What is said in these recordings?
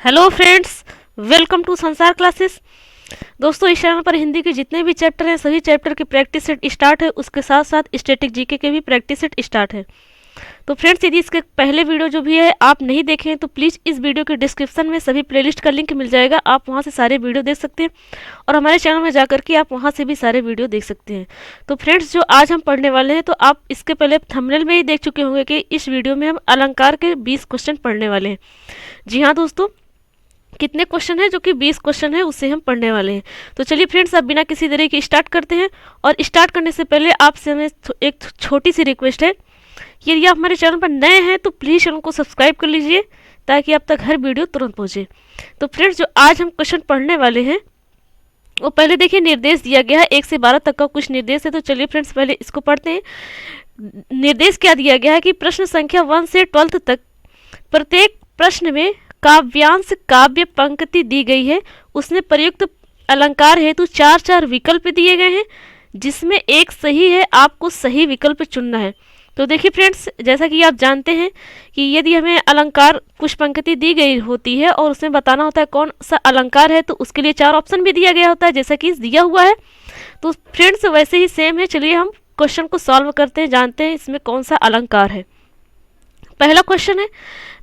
Hello friends, welcome to संसार classes. दोस्तों, इस चैनल पर हिंदी के जितने भी चैप्टर हैं सभी चैप्टर की प्रैक्टिस सेट स्टार्ट है। उसके साथ साथ स्टैटिक जीके के भी प्रैक्टिस सेट स्टार्ट है। तो फ्रेंड्स, यदि इसके पहले वीडियो जो भी है आप नहीं देखे हैं तो प्लीज़ इस वीडियो के डिस्क्रिप्शन में सभी प्लेलिस्ट का लिंक मिल जाएगा। आप वहां से सारे वीडियो देख सकते हैं और हमारे चैनल में जाकर के आप वहां से भी सारे वीडियो देख सकते हैं। तो फ्रेंड्स, जो आज हम पढ़ने वाले हैं तो आप इसके पहले थंबनेल में ही देख चुके होंगे कि इस वीडियो में हम अलंकार के 20 क्वेश्चन पढ़ने वाले हैं। जी हाँ दोस्तों, कितने क्वेश्चन है? जो कि 20 क्वेश्चन है, उससे हम पढ़ने वाले हैं। तो चलिए फ्रेंड्स, अब बिना किसी देरी के स्टार्ट करते हैं। और स्टार्ट करने से पहले आपसे हमें एक छोटी सी रिक्वेस्ट है, यदि आप हमारे चैनल पर नए हैं तो प्लीज़ चैनल को सब्सक्राइब कर लीजिए ताकि आप तक हर वीडियो तुरंत पहुँचे। तो फ्रेंड्स, जो आज हम क्वेश्चन पढ़ने वाले हैं वो पहले देखिए निर्देश दिया गया है, 1 से 12 तक का कुछ निर्देश है। तो चलिए फ्रेंड्स, पहले इसको पढ़ते हैं। निर्देश क्या दिया गया है कि प्रश्न संख्या 1 से 12 तक प्रत्येक प्रश्न में काव्यांश काव्य पंक्ति दी गई है। उसमें प्रयुक्त अलंकार हेतु 4 विकल्प दिए गए हैं, जिसमें एक सही है। आपको सही विकल्प चुनना है। तो देखिए फ्रेंड्स, जैसा कि आप जानते हैं कि यदि हमें अलंकार कुछ पंक्ति दी गई होती है और उसमें बताना होता है कौन सा अलंकार है, तो उसके लिए 4 ऑप्शन भी दिया गया होता है, जैसा कि दिया हुआ है। तो फ्रेंड्स, वैसे ही सेम है। चलिए हम क्वेश्चन को सॉल्व करते हैं, जानते हैं इसमें कौन सा अलंकार है। पहला क्वेश्चन है,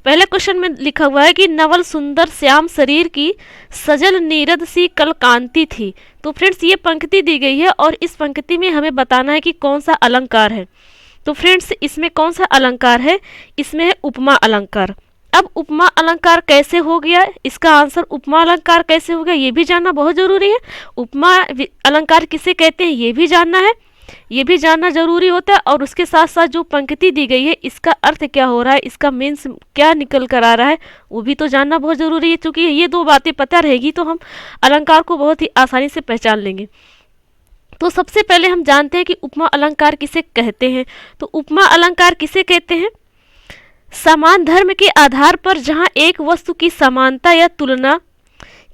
पहले क्वेश्चन में लिखा हुआ है कि नवल सुंदर श्याम शरीर की सजल नीरद सी कल कांति थी। तो फ्रेंड्स, ये पंक्ति दी गई है और इस पंक्ति में हमें बताना है कि कौन सा अलंकार है। तो फ्रेंड्स, इसमें कौन सा अलंकार है? इसमें है उपमा अलंकार। अब उपमा अलंकार कैसे हो गया, इसका आंसर उपमा अलंकार कैसे हो गया ये भी जानना बहुत जरूरी है। उपमा अलंकार किसे कहते हैं ये भी जानना है, ये भी जानना जरूरी होता है। और उसके साथ साथ जो पंक्ति दी गई है इसका अर्थ क्या हो रहा है, इसका मीन्स क्या निकल कर आ रहा है, वो भी तो जानना बहुत जरूरी है। क्योंकि ये 2 बातें पता रहेगी तो हम अलंकार को बहुत ही आसानी से पहचान लेंगे। तो सबसे पहले हम जानते हैं कि उपमा अलंकार किसे कहते हैं। तो उपमा अलंकार किसे कहते हैं? समान धर्म के आधार पर जहाँ एक वस्तु की समानता या तुलना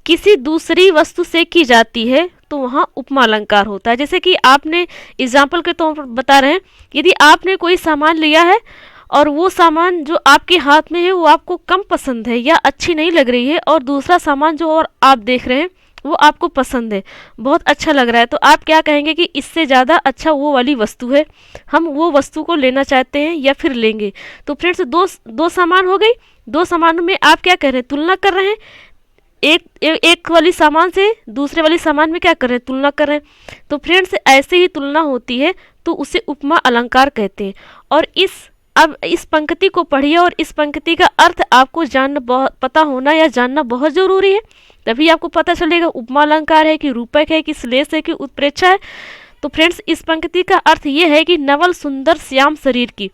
किसी दूसरी वस्तु से की जाती है तो वहाँ उपमा अलंकार होता है। जैसे कि आपने एग्जाम्पल के तौर पर बता रहे हैं, यदि आपने कोई सामान लिया है और वो सामान जो आपके हाथ में है वो आपको कम पसंद है या अच्छी नहीं लग रही है, और दूसरा सामान जो और आप देख रहे हैं वो आपको पसंद है, बहुत अच्छा लग रहा है, तो आप क्या कहेंगे कि इससे ज़्यादा अच्छा वो वाली वस्तु है, हम वो वस्तु को लेना चाहते हैं या फिर लेंगे। तो फ्रेंड्स, दो सामान हो गई। 2 सामानों में आप क्या कर रहे हैं? तुलना कर रहे हैं। एक वाली सामान से दूसरे वाली सामान में क्या कर रहे हैं? तुलना कर रहे हैं। तो फ्रेंड्स, ऐसे ही तुलना होती है तो उसे उपमा अलंकार कहते हैं। और अब इस पंक्ति को पढ़िए और इस पंक्ति का अर्थ आपको पता होना या जानना बहुत जरूरी है, तभी आपको पता चलेगा उपमा अलंकार है कि रूपक है कि श्लेष है कि उत्प्रेक्षा है। तो फ्रेंड्स, इस पंक्ति का अर्थ ये है कि नवल सुंदर श्याम शरीर की,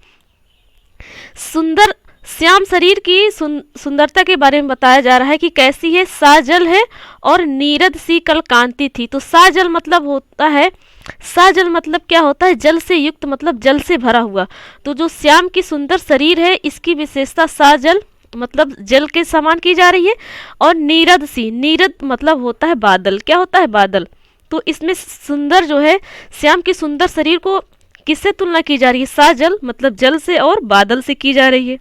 सुंदर श्याम शरीर की सुंदरता के बारे में बताया जा रहा है कि कैसी है, साजल है और नीरद सी कल कांति थी। तो साजल मतलब होता है, साजल मतलब क्या होता है? जल से युक्त, मतलब जल से भरा हुआ। तो जो श्याम की सुंदर शरीर है इसकी विशेषता साजल मतलब जल के समान की जा रही है। और नीरद सी, नीरद मतलब होता है बादल। क्या होता है? बादल। तो इसमें सुंदर जो है, श्याम की सुंदर शरीर को किससे तुलना की जा रही है? साजल मतलब जल से और बादल से की जा रही है।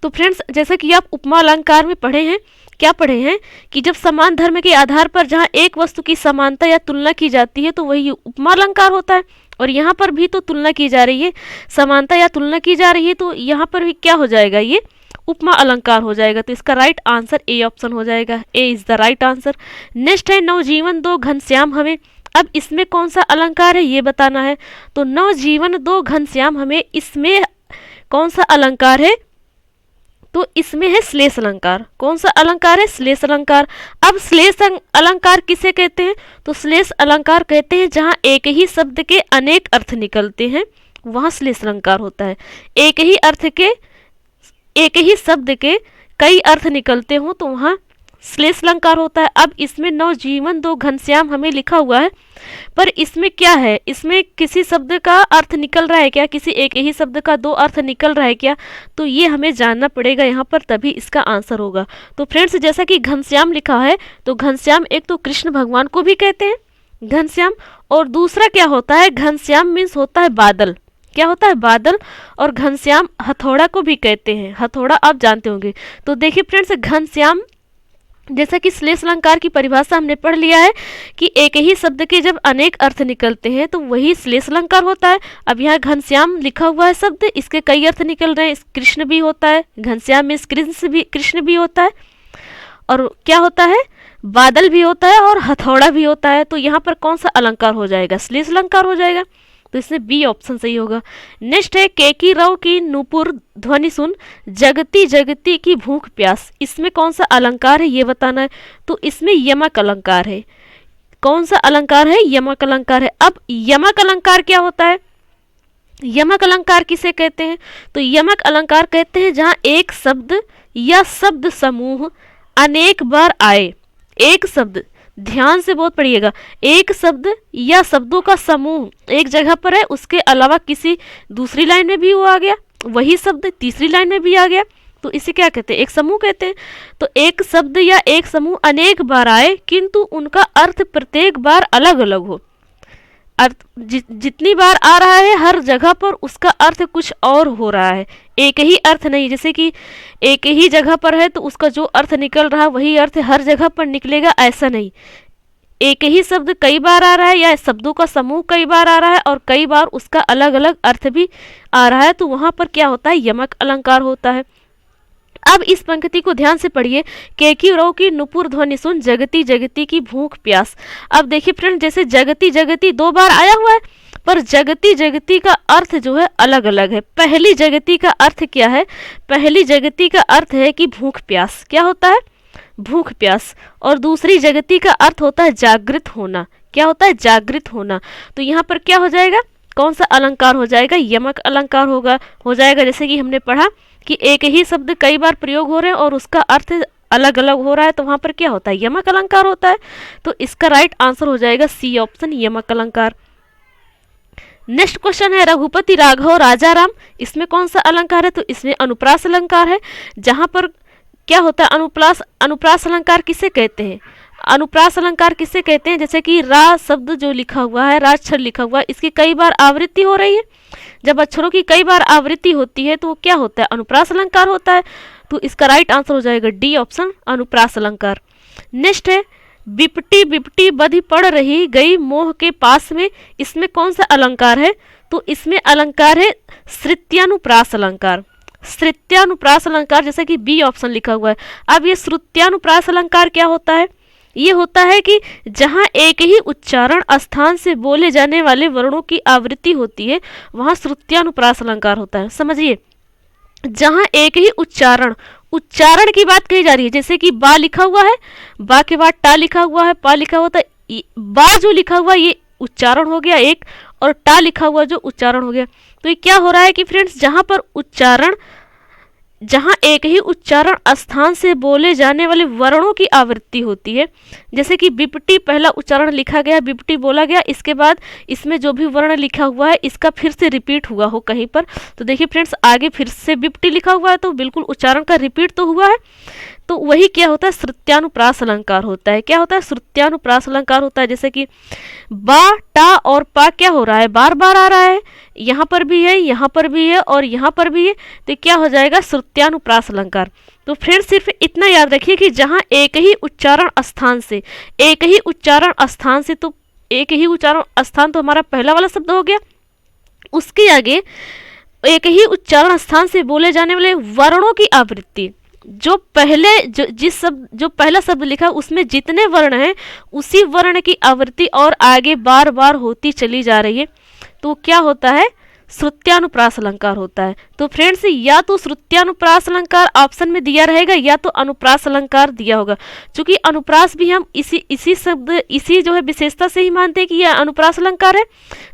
तो फ्रेंड्स, जैसा कि आप उपमा अलंकार में पढ़े हैं, क्या पढ़े हैं कि जब समान धर्म के आधार पर जहाँ एक वस्तु की समानता या तुलना की जाती है तो वही उपमा अलंकार होता है। और यहाँ पर भी तो तुलना की जा रही है, समानता या तुलना की जा रही है, तो यहाँ पर भी क्या हो जाएगा? ये उपमा अलंकार हो जाएगा। तो इसका राइट आंसर ए ऑप्शन हो जाएगा। A is the right answer. Next है नवजीवन दो घनश्याम हमें। अब इसमें कौन सा अलंकार है ये बताना है। तो नवजीवन दो घनश्याम हमें, इसमें कौन सा अलंकार है? तो इसमें है श्लेष अलंकार। कौन सा अलंकार है? श्लेष अलंकार। अब श्लेष अलंकार किसे कहते हैं? तो श्लेष अलंकार कहते हैं जहाँ एक ही शब्द के अनेक अर्थ निकलते हैं, वहाँ श्लेष अलंकार होता है। एक ही शब्द के कई अर्थ निकलते हो तो वहाँ श्लेष अलंकार होता है। अब इसमें नवजीवन दो घनश्याम हमें लिखा हुआ है, पर इसमें क्या है? इसमें किसी शब्द का अर्थ निकल रहा है क्या? किसी एक ही शब्द का 2 अर्थ निकल रहा है क्या? तो ये हमें जानना पड़ेगा यहाँ पर, तभी इसका आंसर होगा। तो फ्रेंड्स, जैसा कि घनश्याम लिखा है तो घनश्याम एक तो कृष्ण भगवान को भी कहते हैं घनश्याम, और दूसरा क्या होता है? घनश्याम मीन्स होता है बादल। क्या होता है? बादल। और घनश्याम हथौड़ा को भी कहते हैं, हथौड़ा आप जानते होंगे। तो देखिए फ्रेंड्स, घनश्याम, जैसा कि श्लेष अलंकार की परिभाषा हमने पढ़ लिया है कि एक ही शब्द के जब अनेक अर्थ निकलते हैं तो वही श्लेष अलंकार होता है। अब यहाँ घनश्याम लिखा हुआ है शब्द, इसके कई अर्थ निकल रहे हैं। कृष्ण भी होता है, घनश्याम में कृष्ण भी होता है, और क्या होता है? बादल भी होता है और हथौड़ा भी होता है। तो यहाँ पर कौन सा अलंकार हो जाएगा? श्लेष अलंकार हो जाएगा। तो इसमें बी ऑप्शन सही होगा। नेक्स्ट है, केकी रव की नूपुर ध्वनि सुन, जगती जगती की भूख प्यास। इसमें कौन सा अलंकार है ये बताना है। तो इसमें यमक अलंकार है। कौन सा अलंकार है? यमक अलंकार है। अब यमक अलंकार क्या होता है? यमक अलंकार किसे कहते हैं? तो यमक अलंकार कहते हैं जहां एक शब्द या शब्द समूह अनेक बार आए। एक शब्द, ध्यान से बहुत पढ़िएगा, एक शब्द या शब्दों का समूह एक जगह पर है, उसके अलावा किसी दूसरी लाइन में भी वो आ गया, वही शब्द तीसरी लाइन में भी आ गया, तो इसे क्या कहते हैं? एक समूह कहते हैं। तो एक शब्द या एक समूह अनेक बार आए किंतु उनका अर्थ प्रत्येक बार अलग अलग हो। अर्थ जितनी बार आ रहा है हर जगह पर उसका अर्थ कुछ और हो रहा है, एक ही अर्थ नहीं। जैसे कि एक ही जगह पर है तो उसका जो अर्थ निकल रहा है वही अर्थ हर जगह पर निकलेगा, ऐसा नहीं। एक ही शब्द कई बार आ रहा है या शब्दों का समूह कई बार आ रहा है और कई बार उसका अलग अलग अर्थ भी आ रहा है, तो वहां पर क्या होता है? यमक अलंकार होता है। अब इस पंक्ति को ध्यान से पढ़िए, केकी रव की नुपुर ध्वनि सुन, जगती जगती की भूख प्यास। अब देखिए फ्रेंड, जैसे जगती जगती दो बार आया हुआ है, पर जगती जगती का अर्थ जो है अलग अलग है। पहली जगती का अर्थ क्या है? पहली जगती का अर्थ है कि भूख प्यास। क्या होता है? भूख प्यास। और दूसरी जगती का अर्थ होता है जागृत होना। क्या होता है? जागृत होना। तो यहाँ पर क्या हो जाएगा? कौन सा अलंकार हो जाएगा? यमक अलंकार हो जाएगा। जैसे कि हमने पढ़ा कि एक ही शब्द कई बार प्रयोग हो रहे हैं और उसका अर्थ अलग अलग हो रहा है, तो वहां पर क्या होता है? यमक अलंकार होता है। तो इसका राइट आंसर हो जाएगा सी ऑप्शन, यमक अलंकार। नेक्स्ट क्वेश्चन है, रघुपति राघव राजा राम, इसमें कौन सा अलंकार है? तो इसमें अनुप्रास अलंकार है। जहां पर क्या होता है? अनुप्रास अलंकार किसे कहते हैं? अनुप्रास अलंकार किसे कहते हैं? जैसे कि रा शब्द जो लिखा हुआ है, रा अक्षर लिखा हुआ है, इसकी कई बार आवृत्ति हो रही है। जब अक्षरों की कई बार आवृत्ति होती है तो वो क्या होता है? अनुप्रास अलंकार होता है। तो इसका राइट आंसर हो जाएगा डी ऑप्शन, अनुप्रास अलंकार। नेक्स्ट है, बिपटी बिपटी बधी पड़ रही गई मोह के पास में, इसमें कौन सा अलंकार है? तो इसमें अलंकार है श्रुत्यानुप्रास अलंकार। श्रुत्यानुप्रास अलंकार, जैसे कि बी ऑप्शन लिखा हुआ है। अब ये श्रुत्यानुप्रास अलंकार क्या होता है? ये होता है कि जहाँ एक ही उच्चारण स्थान से बोले जाने वाले वर्णों की आवृत्ति होती है वहाँ श्रुत्यानुप्रास अलंकार होता है। समझिए, जहाँ एक ही उच्चारण की बात कही जा रही है, जैसे कि बा लिखा हुआ है, बा के बाद टा लिखा हुआ है, पा लिखा हुआ था, बा जो लिखा हुआ ये उच्चारण हो गया एक, और टा लिखा हुआ जो उच्चारण हो गया। तो ये क्या हो रहा है कि फ्रेंड्स, जहाँ एक ही उच्चारण स्थान से बोले जाने वाले वर्णों की आवृत्ति होती है, जैसे कि बिपटी पहला उच्चारण लिखा गया, बिपटी बोला गया, इसके बाद इसमें जो भी वर्ण लिखा हुआ है इसका फिर से रिपीट हुआ हो कहीं पर, तो देखिए फ्रेंड्स आगे फिर से बिपटी लिखा हुआ है तो बिल्कुल उच्चारण का रिपीट तो हुआ है, तो वही क्या होता है? श्रुत्यानुप्रास अलंकार होता है। क्या होता है? श्रुत्यानुप्रास अलंकार होता है। जैसे कि बा टा और पा क्या हो रहा है? बार बार आ रहा है, यहाँ पर भी है, यहाँ पर भी है और यहाँ पर भी है, तो क्या हो जाएगा? श्रुत्यानुप्रास अलंकार। तो फ्रेंड्स सिर्फ इतना याद रखिए कि जहाँ एक ही उच्चारण स्थान से, तो एक ही उच्चारण स्थान तो हमारा पहला वाला शब्द हो गया, उसके आगे एक ही उच्चारण स्थान से बोले जाने वाले वर्णों की आवृत्ति, जो पहला शब्द लिखा उसमें जितने वर्ण हैं उसी वर्ण की आवृत्ति और आगे बार बार होती चली जा रही है, तो क्या होता है? श्रुत्यानुप्रास अलंकार होता है। तो फ्रेंड्स या तो श्रुत्यानुप्रास अलंकार ऑप्शन में दिया रहेगा या तो अनुप्रास अलंकार दिया होगा। क्योंकि अनुप्रास भी हम इसी जो है विशेषता से ही मानते हैं कि यह अनुप्रास अलंकार है,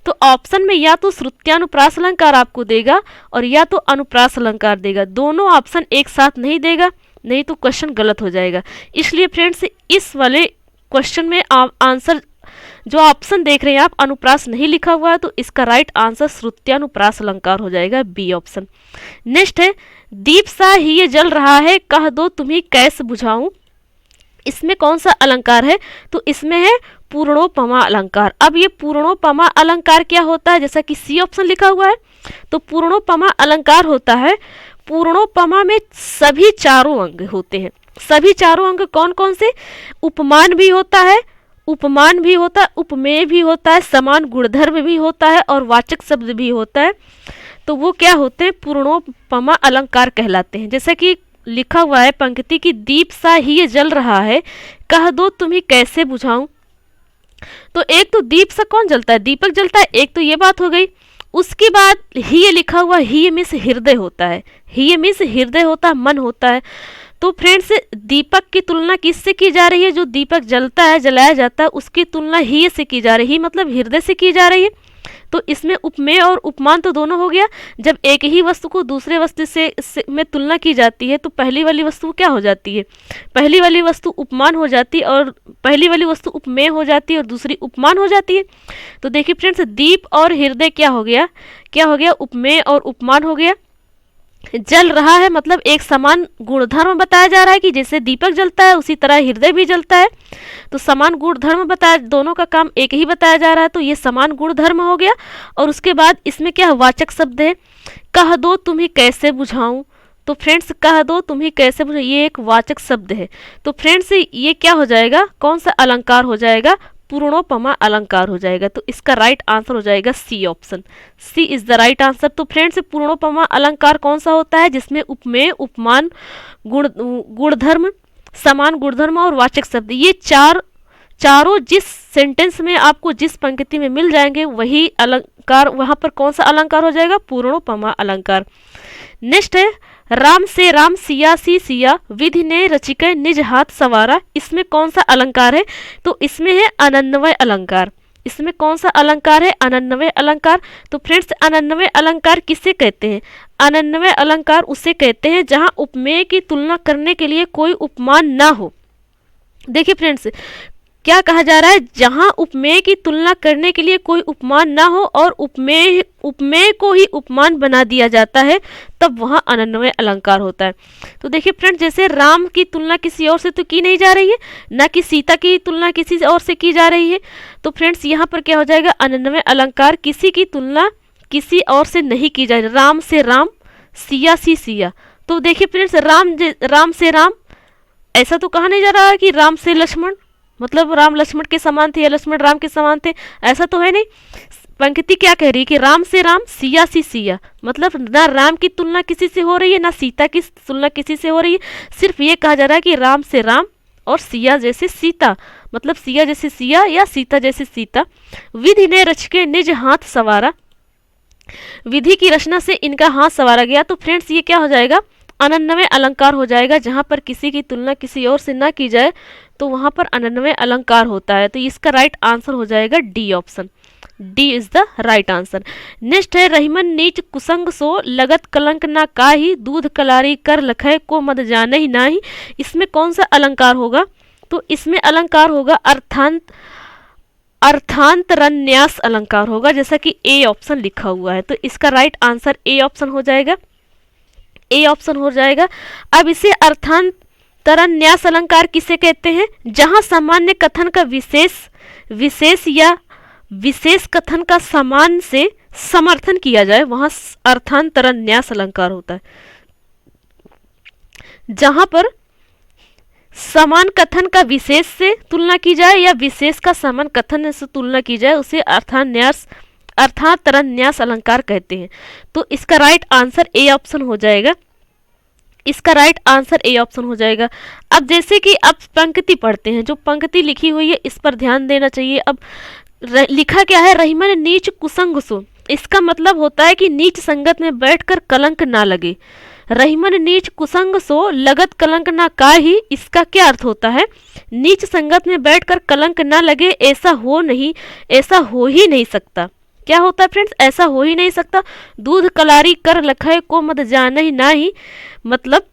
तो ऑप्शन में या तो श्रुत्यानुप्रास अलंकार आपको देगा और या तो अनुप्रास अलंकार देगा, दोनों ऑप्शन एक साथ नहीं देगा, नहीं तो क्वेश्चन गलत हो जाएगा। इसलिए फ्रेंड्स इस वाले क्वेश्चन में आंसर जो ऑप्शन देख रहे हैं आप, अनुप्रास नहीं लिखा हुआ है, तो इसका राइट आंसर श्रुत्यानुप्रास अलंकार हो जाएगा, बी ऑप्शन। नेक्स्ट है, दीप सा ही ये जल रहा है, कह दो तुम्हें कैसे बुझाऊं, इसमें कौन सा अलंकार है? तो इसमें है पूर्णोपमा अलंकार। अब ये पूर्णोपमा अलंकार क्या होता है? जैसा कि सी ऑप्शन लिखा हुआ है, तो पूर्णोपमा अलंकार होता है, पूर्णोपमा में सभी चारों अंग होते हैं। सभी चारों अंग कौन कौन से? उपमान भी होता है, उपमान भी होता है, उपमेय भी होता है, समान गुणधर्म भी होता है और वाचक शब्द भी होता है। तो वो क्या होते हैं? पूर्णोपमा अलंकार कहलाते हैं। जैसे कि लिखा हुआ है पंक्ति की, दीप सा ही ये जल रहा है, कह दो तुम्हें कैसे बुझाऊं। तो एक तो दीप सा कौन जलता है? दीपक जलता है, एक तो ये बात हो गई। उसके बाद ही ये लिखा हुआ, ही मीन्स हृदय होता है, ही मीन्स हृदय होता है, मन होता है। तो फ्रेंड्स दीपक की तुलना किससे की जा रही है? जो दीपक जलता है, जलाया जाता है, उसकी तुलना ही से की जा रही है, मतलब हृदय से की जा रही है। तो इसमें उपमेय और उपमान तो दोनों हो गया। जब एक ही वस्तु को दूसरे वस्तु से में तुलना की जाती है तो पहली वाली वस्तु क्या हो जाती है? पहली वाली वस्तु उपमान हो जाती है, और पहली वाली वस्तु उपमेय हो जाती है और दूसरी उपमान हो जाती है। तो देखिए फ्रेंड्स, दीप और हृदय क्या हो गया? क्या हो गया? उपमेय और उपमान हो गया। जल रहा है मतलब एक समान गुणधर्म बताया जा रहा है कि जैसे दीपक जलता है उसी तरह हृदय भी जलता है। तो समान गुणधर्म बताया, दोनों का काम एक ही बताया जा रहा है, तो ये समान गुणधर्म हो गया। और उसके बाद इसमें क्या वाचक शब्द है, कह दो तुम्हें कैसे बुझाऊं। तो फ्रेंड्स कह दो तुम्हें कैसे बुझाऊं, ये एक वाचक शब्द है। तो फ्रेंड्स ये क्या हो जाएगा? कौन सा अलंकार हो जाएगा? पूर्णोपमा अलंकार हो जाएगा। तो इसका राइट आंसर हो जाएगा C option, C is the right answer. तो फ्रेंड्स पूर्णोपमा अलंकार कौन सा होता है? जिसमें उपमेय, उपमान, गुणधर्म, समान गुणधर्म और वाचक शब्द, ये चारों जिस सेंटेंस में आपको जिस पंक्ति में मिल जाएंगे वही अलंकार, वहां पर कौन सा अलंकार हो जाएगा? पूर्णोपमा अलंकार। नेक्स्ट है, राम से राम सिया सी सिया, विधि ने रचिके निज हाथ सवारा। इसमें कौन सा अलंकार है? तो इसमें है अनन्वय अलंकार। इसमें कौन सा अलंकार है? अनन्वय अलंकार। तो फ्रेंड्स अनन्वय अलंकार किसे कहते हैं? अनन्वय अलंकार उसे कहते हैं जहां उपमेय की तुलना करने के लिए कोई उपमान ना हो। देखिए फ्रेंड्स क्या कहा जा रहा है? जहां उपमेय की तुलना करने के लिए कोई उपमान ना हो और उपमेय को ही उपमान बना दिया जाता है, तब वहां अनन्वय अलंकार होता है। तो देखिए फ्रेंड्स, जैसे राम की तुलना किसी और से तो की नहीं जा रही है, ना कि सीता की तुलना किसी और से की जा रही है। तो फ्रेंड्स यहाँ पर क्या हो जाएगा? अनन्वय अलंकार, किसी की तुलना किसी और से नहीं की जा रही। राम से राम, सिया सी सिया। तो देखिए फ्रेंड्स राम से राम, ऐसा तो कहा नहीं जा रहा है कि राम से लक्ष्मण, मतलब राम लक्ष्मण के समान थे या लक्ष्मण राम के समान थे, ऐसा तो है नहीं। पंक्ति क्या कह रही है कि राम से राम, सिया सी सिया, मतलब ना राम की तुलना किसी से हो रही है ना सीता की तुलना किसी से हो रही है। सिर्फ ये कहा जा रहा है कि राम से राम और सिया जैसे सीता, मतलब सिया जैसे सिया या सीता जैसे सीता। विधि ने रच के निज हाथ सवारा, विधि की रचना से इनका हाथ सवारा गया। तो फ्रेंड्स ये क्या हो जाएगा? अनन्वय अलंकार हो जाएगा। जहां पर किसी की तुलना किसी और से ना की जाए तो वहां पर अनन्वय अलंकार होता है। तो इसका राइट आंसर हो जाएगा D option, D is the right answer. Next है, रहीमन नीच कुसंग सो, लगत कलंक ना काहि, दूध कलारी कर लखै को मद जाने ही नाही। इसमें कौन सा अलंकार होगा? तो इसमें अलंकार होगा अर्थांतरन्यास अलंकार होगा, जैसा कि ए ऑप्शन लिखा हुआ है। तो इसका राइट आंसर ए ऑप्शन हो जाएगा, ए ऑप्शन हो जाएगा। अब इसे अर्थांतरन्यास अलंकार किसे कहते हैं? जहां सामान्य कथन का विशेष या विशेष कथन का समान से समर्थन किया जाए, वहां अर्थांतरन्यास अलंकार होता है। जहां पर समान कथन का विशेष से तुलना की जाए या विशेष का समान कथन से तुलना की जाए, उसे अर्थांतरन्यास अलंकार कहते हैं। तो इसका राइट आंसर ए ऑप्शन हो जाएगा, इसका राइट आंसर ए ऑप्शन हो जाएगा। अब जैसे कि अब पंक्ति पढ़ते हैं, जो पंक्ति लिखी हुई है इस पर ध्यान देना चाहिए। अब लिखा क्या है? रहीमन नीच कुसंग सो, इसका मतलब होता है कि नीच संगत में बैठकर कलंक ना लगे। रहीमन नीच कुसंग सो, लगत कलंक ना काहि, इसका क्या अर्थ होता है? नीच संगत में बैठकर कलंक ना लगे, ऐसा हो ही नहीं सकता। क्या होता है फ्रेंड्स? ऐसा हो ही नहीं सकता। दूध कलारी कर लखै को मद जाने ही नाही, मतलब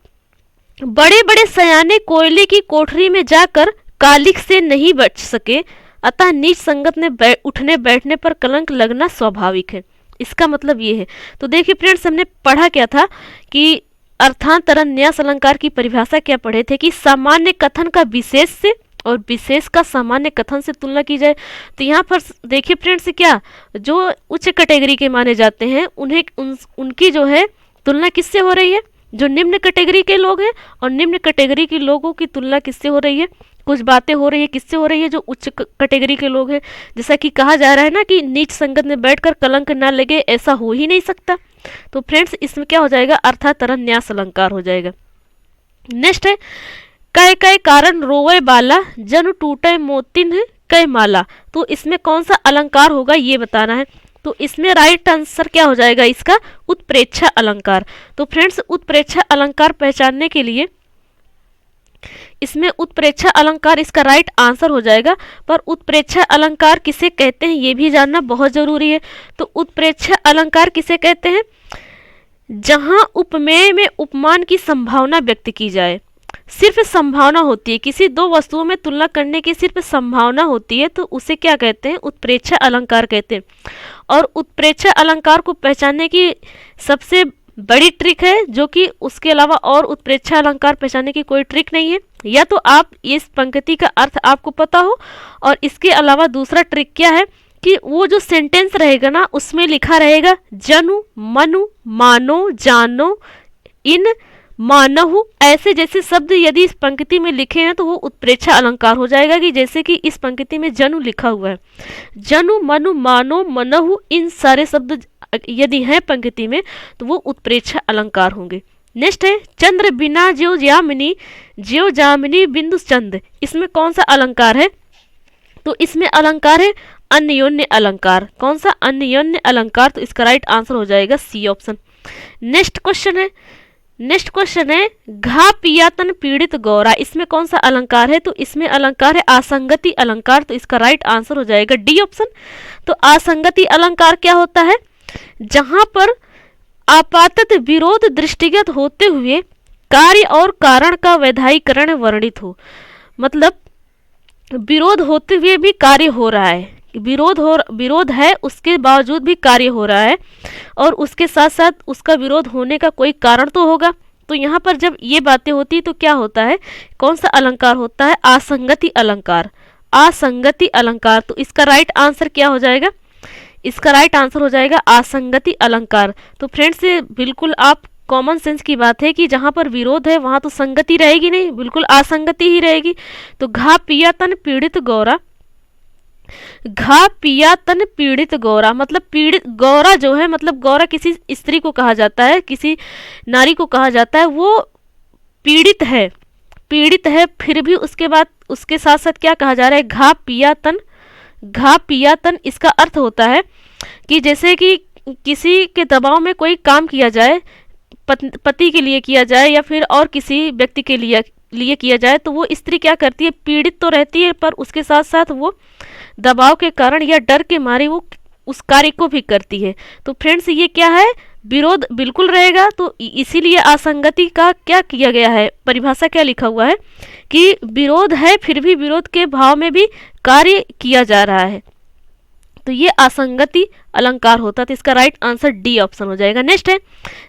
बड़े बड़े सयाने कोयले की कोठरी में जाकर कालिख से नहीं बच सके, अतः नीच संगत में उठने बैठने पर कलंक लगना स्वाभाविक है। इसका मतलब ये है। तो देखिए फ्रेंड्स, हमने पढ़ा क्या था कि अर्थांतरन्यास अलंकार की परिभाषा क्या पढ़े थे कि सामान्य कथन का विशेष से और विशेष का सामान्य कथन से तुलना की जाए, तो यहाँ पर देखिए फ्रेंड्स, क्या जो उच्च कैटेगरी के माने जाते हैं उनकी जो है तुलना किससे हो रही है, जो निम्न कैटेगरी के लोग हैं, और निम्न कैटेगरी के लोगों की तुलना किससे हो रही है, कुछ बातें हो रही है किससे हो रही है, जो उच्च कैटेगरी के लोग हैं। जैसा कि कहा जा रहा है ना कि नीच संगत में बैठकर कलंक ना लगे, ऐसा हो ही नहीं सकता। तो फ्रेंड्स इसमें क्या हो जाएगा, अर्थातरन न्यास अलंकार हो जाएगा। नेक्स्ट है कै कै कारण रोवे बाला जन टूटे मोतिन कै माला। तो इसमें कौन सा अलंकार होगा ये बताना है। तो इसमें राइट आंसर क्या हो जाएगा इसका, उत्प्रेक्षा अलंकार। तो फ्रेंड्स उत्प्रेक्षा अलंकार पहचानने के लिए इसमें उत्प्रेक्षा अलंकार इसका राइट आंसर हो जाएगा। पर उत्प्रेक्षा अलंकार किसे कहते हैं ये भी जानना बहुत जरूरी है। तो उत्प्रेक्षा अलंकार किसे कहते हैं, जहां उपमेय में उपमान की संभावना व्यक्त की जाए, सिर्फ संभावना होती है, किसी दो वस्तुओं में तुलना करने की सिर्फ संभावना होती है, तो उसे क्या कहते हैं, उत्प्रेक्षा अलंकार कहते हैं। और उत्प्रेक्षा अलंकार को पहचानने की सबसे बड़ी ट्रिक है, जो कि उसके अलावा और उत्प्रेक्षा अलंकार पहचानने की कोई ट्रिक नहीं है। या तो आप इस पंक्ति का अर्थ आपको पता हो, और इसके अलावा दूसरा ट्रिक क्या है कि वो जो सेंटेंस रहेगा ना उसमें लिखा रहेगा जनु मनु मानो जानो इन मानहु, ऐसे जैसे शब्द यदि इस पंक्ति में लिखे हैं तो वो उत्प्रेक्षा अलंकार हो जाएगा। कि जैसे कि इस पंक्ति में जनु लिखा हुआ है, जनु मनु मानो मनहु, इन सारे शब्द यदि हैं पंक्ति में तो वो उत्प्रेक्षा अलंकार होंगे। नेक्स्ट है चंद्र बिना ज्यो जामिनी बिंदु चंद। इसमें कौन सा अलंकार है, तो इसमें अलंकार है अन्योन्य अलंकार। कौन सा, अन्योन्य अलंकार। तो इसका राइट आंसर हो जाएगा सी ऑप्शन। नेक्स्ट क्वेश्चन है घा पिया तन पीड़ित गौरा। इसमें कौन सा अलंकार है, तो इसमें अलंकार है आसंगति अलंकार। तो इसका राइट आंसर हो जाएगा डी ऑप्शन। तो आसंगति अलंकार क्या होता है, जहां पर आपातत विरोध दृष्टिगत होते हुए कार्य और कारण का वैधायीकरण वर्णित हो। मतलब विरोध होते हुए भी कार्य हो रहा है, विरोध है उसके बावजूद भी कार्य हो रहा है, और उसके साथ साथ उसका विरोध होने का कोई कारण तो होगा। तो यहाँ पर जब ये बातें होती तो क्या होता है, कौन सा अलंकार होता है, आसंगति अलंकार। आसंगति अलंकार। तो इसका राइट आंसर क्या हो जाएगा, इसका राइट आंसर हो जाएगा आसंगति अलंकार। तो फ्रेंड्स ये बिल्कुल आप कॉमन सेंस की बात है कि जहां पर विरोध है वहां तो संगति रहेगी नहीं, बिल्कुल असंगति ही रहेगी। तो घा पिया तन पीड़ित गौरा, घा पिया तन पीड़ित गौरा, मतलब पीड़ित गौरा जो है, मतलब गौरा किसी स्त्री को कहा जाता है, किसी नारी को कहा जाता है, वो पीड़ित है फिर भी उसके बाद उसके साथ साथ क्या कहा जा रहा है, घा पिया तन। इसका अर्थ होता है कि जैसे कि किसी के दबाव में कोई काम किया जाए, पति के लिए किया जाए या फिर और किसी व्यक्ति के लिए किया जाए, तो वो स्त्री क्या करती है, पीड़ित तो रहती है पर उसके साथ साथ वो दबाव के कारण या डर के मारे वो उस कार्य को भी करती है। तो फ्रेंड्स ये क्या है, विरोध बिल्कुल रहेगा। तो इसीलिए असंगति का क्या किया गया है, परिभाषा क्या लिखा हुआ है कि विरोध है फिर भी विरोध के भाव में भी कार्य किया जा रहा है, तो ये असंगति अलंकार होता है। तो इसका राइट आंसर डी ऑप्शन हो जाएगा। नेक्स्ट है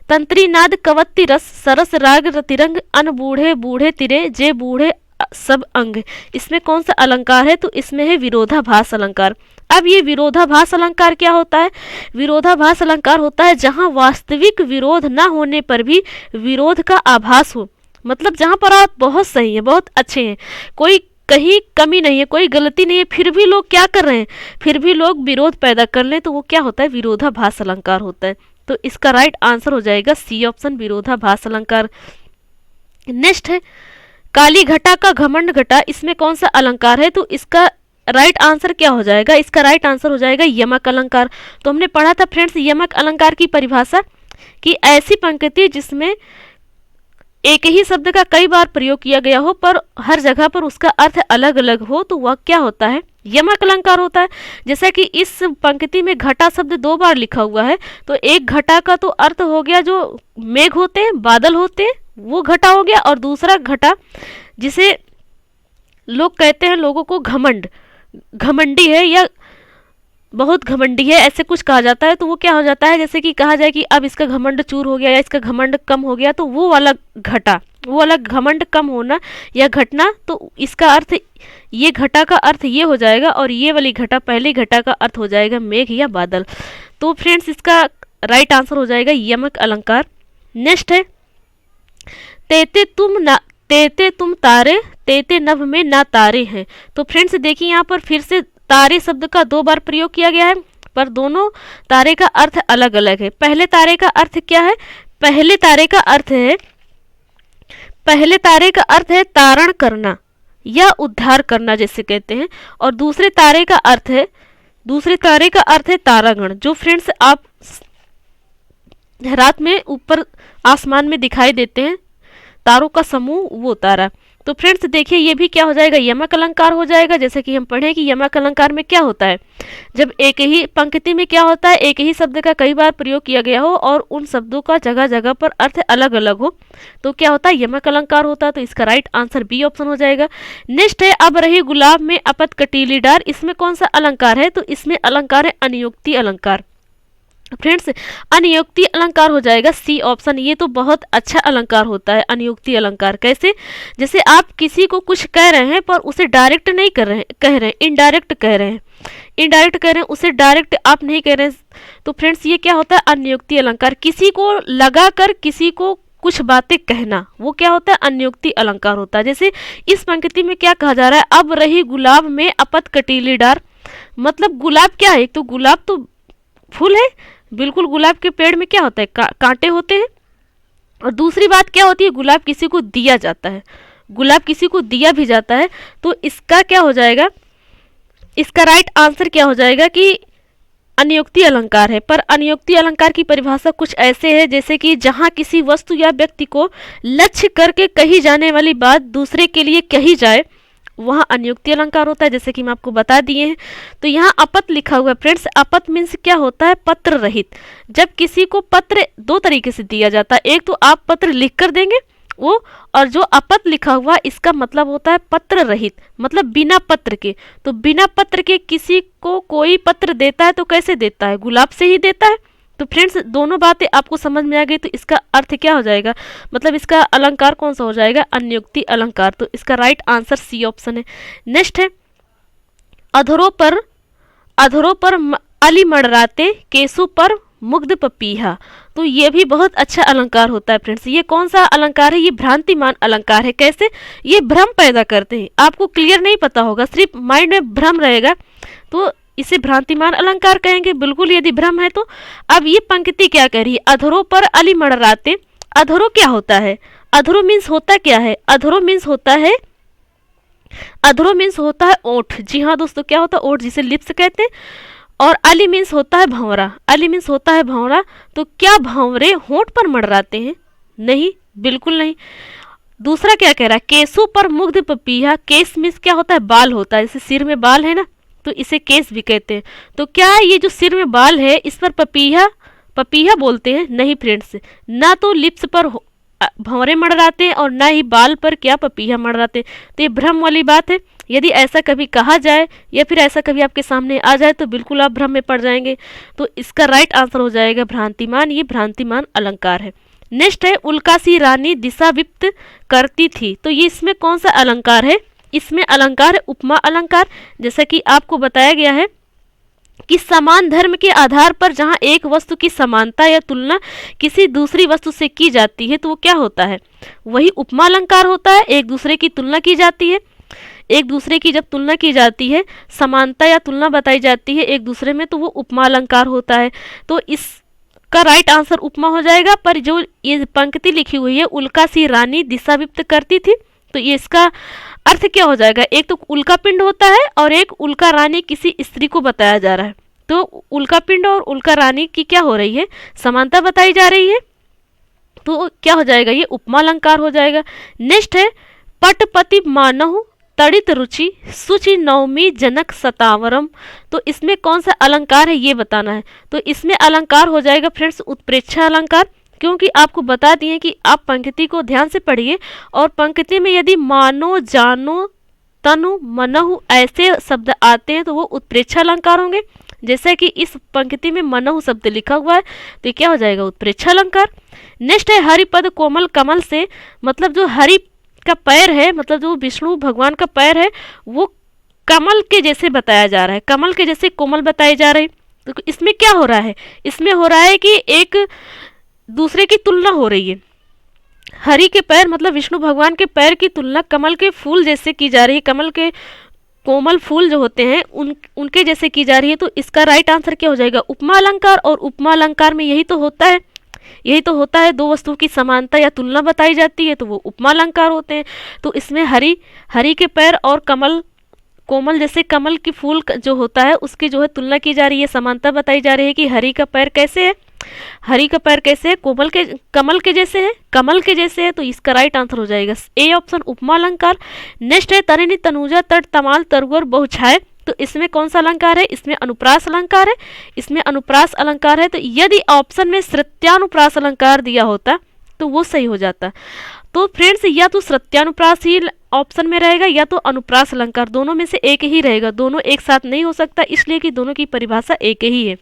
तंत्री नाद कवत्ति रस सरस राग रतिरंग अन बूढ़े बूढ़े तिरे जे बूढ़े सब अंग। इसमें कौन सा अलंकार है, तो इसमें है विरोधाभास अलंकार। अब ये विरोधाभास अलंकार क्या होता है, विरोधाभास अलंकार होता है जहां वास्तविक विरोध न होने पर भी विरोध का आभास हो। मतलब जहां पर आप बहुत सही हैं, बहुत अच्छे हैं, कोई कहीं कमी नहीं है, कोई गलती नहीं है, फिर भी लोग क्या कर रहे हैं, फिर भी लोग विरोध पैदा कर लें, तो वो क्या होता है, विरोधाभास अलंकार होता है। तो इसका राइट आंसर हो जाएगा सी ऑप्शन, विरोधाभास अलंकार। नेक्स्ट है काली घटा का घमंड घटा। इसमें कौन सा अलंकार है, तो इसका राइट आंसर क्या हो जाएगा, इसका राइट आंसर हो जाएगा यमक अलंकार। तो हमने पढ़ा था फ्रेंड्स यमक अलंकार की परिभाषा कि ऐसी पंक्ति जिसमें एक ही शब्द का कई बार प्रयोग किया गया हो पर हर जगह पर उसका अर्थ अलग अलग हो, तो वह क्या होता है, यमक अलंकार होता है। जैसा कि इस पंक्ति में घटा शब्द 2 बार लिखा हुआ है, तो एक घटा का तो अर्थ हो गया जो मेघ होते हैं, बादल होते हैं, वो घटा हो गया, और दूसरा घटा जिसे लोग कहते हैं लोगों को घमंडी है या बहुत घमंडी है, ऐसे कुछ कहा जाता है, तो वो क्या हो जाता है, जैसे कि कहा जाए कि अब इसका घमंड चूर हो गया या इसका घमंड कम हो गया, तो वो वाला घटा वो अलग, घमंड कम होना या घटना, तो इसका अर्थ, ये घटा का अर्थ ये हो जाएगा और ये वाली घटा, पहली घटा का अर्थ हो जाएगा मेघ या बादल। तो फ्रेंड्स इसका राइट आंसर हो जाएगा यमक अलंकार। नेक्स्ट है तेते तुम तारे, तेते नभ में ना तारे हैं। तो फ्रेंड्स देखिए यहाँ पर फिर से तारे शब्द का 2 बार प्रयोग किया गया है, पर दोनों तारे का अर्थ अलग अलग है। पहले तारे का अर्थ क्या है? पहले तारे का अर्थ है तारण करना या उद्धार करना जैसे कहते हैं, और दूसरे तारे का अर्थ है तारागण, जो फ्रेंड्स आप रात में ऊपर आसमान में दिखाई देते हैं, तारों का समूह, वो तारा। तो फ्रेंड्स देखिए ये भी क्या हो जाएगा? यमक अलंकार हो जाएगा। जैसे कि हम पढ़े कि यमक अलंकार में क्या होता है, जब एक ही पंक्ति में क्या होता है, एक ही शब्द का कई बार प्रयोग किया गया हो और उन शब्दों का जगह जगह पर अर्थ अलग अलग हो, तो क्या होता है? यमक अलंकार होता है। तो इसका राइट आंसर बी ऑप्शन हो जाएगा। नेक्स्ट है अब रही गुलाब में अपत कटीली डार, इसमें कौन सा अलंकार है? तो इसमें अलंकार है अनियोक्ति अलंकार। फ्रेंड्स अनियोक्ति अलंकार हो जाएगा सी ऑप्शन। ये तो बहुत अच्छा अलंकार होता है अनियोक्ति अलंकार। कैसे? जैसे आप किसी को कुछ कह रहे हैं पर उसे डायरेक्ट नहीं कह रहे हैं, इनडायरेक्ट कह रहे हैं, उसे डायरेक्ट आप नहीं कह रहे हैं। तो फ्रेंड्स ये क्या होता है? अनियोक्ति अलंकार। किसी को लगाकर किसी को कुछ बातें कहना, वो क्या होता है? अनियोक्ति अलंकार होता है। जैसे इस पंक्ति में क्या कहा जा रहा है? अब रही गुलाब में अपत कटीली डार, मतलब गुलाब क्या है? एक तो गुलाब तो फूल है, बिल्कुल गुलाब के पेड़ में क्या होता है? कांटे होते हैं। और दूसरी बात क्या होती है? गुलाब किसी को दिया जाता है, गुलाब किसी को दिया भी जाता है। तो इसका क्या हो जाएगा? इसका राइट आंसर क्या हो जाएगा कि अनियोक्ति अलंकार है। पर अनियोक्ति अलंकार की परिभाषा कुछ ऐसे है, जैसे कि जहां किसी वस्तु या व्यक्ति को लक्ष्य करके कही जाने वाली बात दूसरे के लिए कही जाए, वहाँ अनियोक्ति अलंकार होता है, जैसे कि हम आपको बता दिए हैं। तो यहाँ अपत लिखा हुआ है फ्रेंड्स। अपत मीन्स क्या होता है? पत्र रहित। जब किसी को पत्र 2 तरीके से दिया जाता है, एक तो आप पत्र लिख कर देंगे वो, और जो अपत लिखा हुआ इसका मतलब होता है पत्र रहित, मतलब बिना पत्र के। तो बिना पत्र के किसी को कोई पत्र देता है तो कैसे देता है? गुलाब से ही देता है। तो फ्रेंड्स दोनों बातें आपको समझ में आ गई। तो इसका अर्थ क्या हो जाएगा, मतलब इसका अलंकार कौन सा हो जाएगा? अनियोक्ति अलंकार। तो इसका राइट आंसर सी ऑप्शन है। नेक्स्ट है अधरों पर अली मड़राते, केसों पर मुग्ध पपीहा। तो ये भी बहुत अच्छा अलंकार होता है फ्रेंड्स। ये कौन सा अलंकार है? ये भ्रांतिमान अलंकार है। कैसे? ये भ्रम पैदा करते हैं। आपको क्लियर नहीं पता होगा, सिर्फ माइंड में भ्रम रहेगा, तो इसे भ्रांतिमान अलंकार कहेंगे, बिल्कुल यदि भ्रम है तो। अब ये पंक्ति क्या कह रही है? अधरों पर अली मड़राते। अधरों क्या होता है? अधरों मीन्स होता क्या है? अधरों मीन्स होता है ओठ। जी हाँ दोस्तों, क्या होता है? ओठ, जिसे लिप्स कहते हैं। और अली मीन्स होता है भंवरा। तो क्या भंवरे होंठ पर मड़राते हैं? नहीं, बिल्कुल नहीं। दूसरा क्या कह रहा है? केसों पर मुग्ध पपीहा। केस मीन्स क्या होता है? बाल होता है। जैसे सिर में बाल है ना, तो इसे केस भी कहते हैं। तो क्या ये जो सिर में बाल है इस पर पपीहा बोलते हैं? नहीं फ्रेंड्स, ना तो लिप्स पर भंवरे मड़राते हैं और ना ही बाल पर क्या पपीहा मड़राते। तो ये भ्रम वाली बात है। यदि ऐसा कभी कहा जाए या फिर ऐसा कभी आपके सामने आ जाए तो बिल्कुल आप भ्रम में पड़ जाएंगे। तो इसका राइट आंसर हो जाएगा भ्रांतिमान। ये भ्रांतिमान अलंकार है। नेक्स्ट है उल्कासी रानी दिशा विप्त करती थी। तो ये इसमें कौन सा अलंकार है? इसमें अलंकार है उपमा अलंकार। जैसा कि आपको बताया गया है कि समान धर्म के आधार पर जहां एक वस्तु की समानता या तुलना किसी दूसरी वस्तु से की जाती है तो वो क्या होता है? वही उपमा अलंकार होता है। एक दूसरे की तुलना की जाती है, एक दूसरे की जब तुलना की जाती है, समानता या तुलना बताई जाती है एक दूसरे में, तो वो उपमा अलंकार होता है। तो इसका राइट आंसर उपमा हो जाएगा। पर जो ये पंक्ति लिखी हुई है उल्का सी रानी दिशा विप्त करती थी, तो ये इसका अर्थ क्या हो जाएगा? एक तो उल्का पिंड होता है और एक उल्का रानी किसी स्त्री को बताया जा रहा है। तो उल्का पिंड और उल्का रानी की क्या हो रही है? समानता बताई जा रही है। तो क्या हो जाएगा? ये उपमा अलंकार हो जाएगा। नेक्स्ट है पटपति मानहु तड़ित रुचि सुचि नवमी जनक सतावरम। तो इसमें कौन सा अलंकार है ये बताना है। तो इसमें अलंकार हो जाएगा फ्रेंड्स उत्प्रेक्षा अलंकार, क्योंकि आपको बता दिए कि आप पंक्ति को ध्यान से पढ़िए और पंक्ति में यदि मानो, जानो, तनु, मनहु ऐसे शब्द आते हैं तो वो उत्प्रेक्षा अलंकार होंगे। जैसा कि इस पंक्ति में मनहु शब्द लिखा हुआ है, तो ये क्या हो जाएगा, उत्प्रेक्षा अलंकार। नेक्स्ट है हरिपद कोमल कमल से, मतलब जो हरि का पैर है, मतलब जो विष्णु भगवान का पैर है वो कमल के जैसे बताया जा रहा है, कमल के जैसे कोमल बताए जा रहे हैं। तो इसमें क्या हो रहा है, इसमें हो रहा है कि एक दूसरे की तुलना हो रही है। हरि के पैर मतलब विष्णु भगवान के पैर की तुलना कमल के फूल जैसे की जा रही है, कमल के कोमल फूल जो होते हैं उनके जैसे की जा रही है। तो इसका राइट आंसर क्या हो जाएगा, उपमा अलंकार। और उपमा अलंकार में यही तो होता है, यही तो होता है, दो वस्तुओं की समानता या तुलना बताई जाती है, तो वो उपमा अलंकार होते हैं। तो इसमें हरि के पैर और कमल कोमल जैसे कमल की फूल जो होता है उसकी जो है तुलना की जा रही है, समानता बताई जा रही है कि हरि का पैर कैसे है, हरि का पैर कैसे है, कमल के जैसे है, कमल के जैसे है। तो इसका राइट आंसर हो जाएगा ए ऑप्शन, उपमा अलंकार। नेक्स्ट है तरिणी तनुजा तट तमाल तरुअर बहुछाए, तो इसमें कौन सा अलंकार है, इसमें अनुप्रास अलंकार है, इसमें अनुप्रास अलंकार है। तो यदि ऑप्शन में श्रुत्यानुप्रास अलंकार दिया होता तो वो सही हो जाता। तो फ्रेंड्स या तो श्रुत्यानुप्रास ही ऑप्शन में रहेगा या तो अनुप्रास अलंकार, दोनों में से एक ही रहेगा, दोनों एक साथ नहीं हो सकता, इसलिए कि दोनों की परिभाषा एक ही है।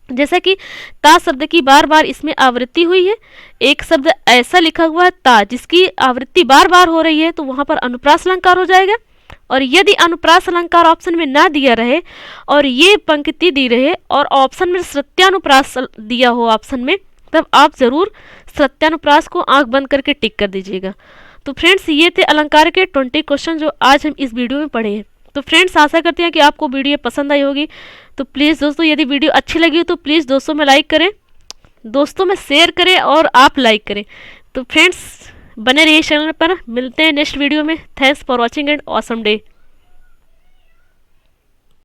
जैसा कि ता शब्द की बार बार इसमें आवृत्ति हुई है, एक शब्द ऐसा लिखा हुआ है ता जिसकी आवृत्ति बार बार हो रही है, तो वहां पर अनुप्रास अलंकार हो जाएगा। और यदि अनुप्रास अलंकार ऑप्शन में ना दिया रहे और ये पंक्ति दी रहे और ऑप्शन में श्रुत्यानुप्रास दिया हो ऑप्शन में, तब आप जरूर श्रुत्यानुप्रास को आंख बंद करके टिक कर दीजिएगा। तो फ्रेंड्स ये थे अलंकार के 20 क्वेश्चन जो आज हम इस वीडियो में पढ़े हैं। तो फ्रेंड्स आशा करते हैं कि आपको वीडियो पसंद आई होगी। तो प्लीज़ दोस्तों यदि वीडियो अच्छी लगी हो तो प्लीज़ दोस्तों में लाइक करें, दोस्तों में शेयर करें और आप लाइक करें। तो फ्रेंड्स बने रहिए चैनल पर, मिलते हैं नेक्स्ट वीडियो में। Thanks for watching and awesome day.